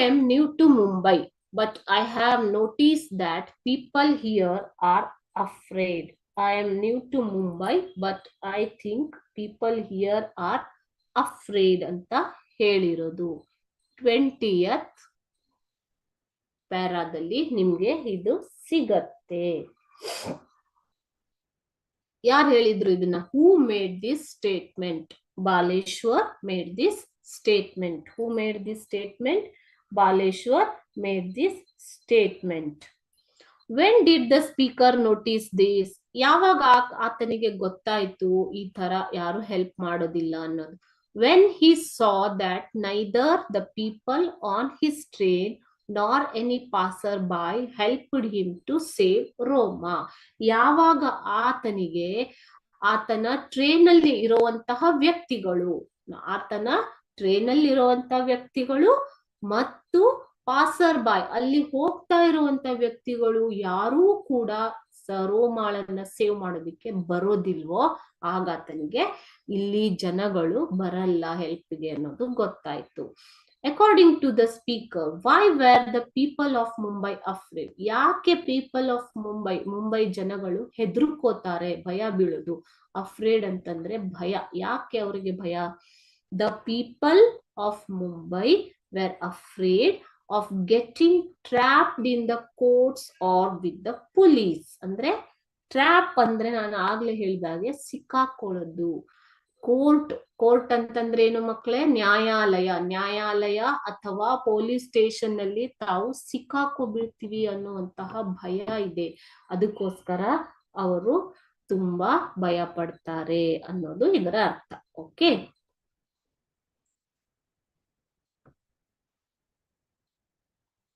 am new to Mumbai, but I have noticed that people here are afraid. I am new to Mumbai, but I think people here are afraid ಅಂತ ಹೇಳಿರೋದು. 20th ಪ್ಯಾರಾದಲ್ಲಿ ನಿಮ್ಗೆ ಇದು ಸಿಗತ್ತೆ. ಯಾರು ಹೇಳಿದ್ರು ಇದನ್ನ? Who made this statement? Baleshwar made this statement. Who made this statement? Baleshwar made this statement. When did the speaker notice this? ಯಾವಾಗ ಆತನಿಗೆ ಗೊತ್ತಾಯ್ತು ಈ ತರ ಯಾರು ಹೆಲ್ಪ್ ಮಾಡೋದಿಲ್ಲ ಅನ್ನೋದು? When he saw that neither the people on his train nor any passer-by helped him to save Roma. ಯಾವಾಗ ಆತನಿಗೆ ಆತನ ಟ್ರೇನ್ ಅಲ್ಲಿ ಇರುವಂತಹ ವ್ಯಕ್ತಿಗಳು, ಮತ್ತು ಪಾಸರ್ ಬಾಯ್ ಅಲ್ಲಿ ಹೋಗ್ತಾ ಇರುವಂತ ವ್ಯಕ್ತಿಗಳು ಯಾರೂ ಕೂಡ ರೋಮಾಳನ್ನ ಸೇವ್ ಮಾಡೋದಿಕ್ಕೆ ಬರೋದಿಲ್ವೋ, ಆಗ ಆತನಿಗೆ ಇಲ್ಲಿ ಜನಗಳು ಬರಲ್ಲ ಹೆಲ್ಪ್ಗೆ ಅನ್ನೋದು ಗೊತ್ತಾಯ್ತು. According to the speaker, why were the people of Mumbai afraid? ಯಾಕೆ ಪೀಪಲ್ ಆಫ್ ಮುಂಬೈ ಜನಗಳು ಹೆದರ್ಕೋತಾರೆ, ಭಯ ಬೀಳೋದು? ಅಫ್ರೇಡ್ ಅಂತಂದ್ರೆ ಭಯ. ಯಾಕೆ ಅವರಿಗೆ ಭಯ? The people of Mumbai were afraid of getting trapped in the courts or with the police. ಅಂದ್ರೆ ಟ್ರ್ಯಾಪ್ ಅಂದ್ರೆ ನಾನು ಆಗ್ಲೇ ಹೇಳಿದಾಗೆ ಸಿಕ್ಕಾಕೊಳ್ಳೋದು. ಕೋರ್ಟ್ ಅಂತಂದ್ರೆ ಏನು ಮಕ್ಕಳೇ? ನ್ಯಾಯಾಲಯ ಅಥವಾ ಪೊಲೀಸ್ ಸ್ಟೇಷನ್ ನಲ್ಲಿ ತಾವು ಸಿಕ್ಕಾಕೊಬಿಡ್ತೀವಿ ಅನ್ನುವಂತಹ ಭಯ ಇದೆ. ಅದಕ್ಕೋಸ್ಕರ ಅವರು ತುಂಬಾ ಭಯ ಪಡ್ತಾರೆ ಅನ್ನೋದು ಇದರ ಅರ್ಥ. ಓಕೆ.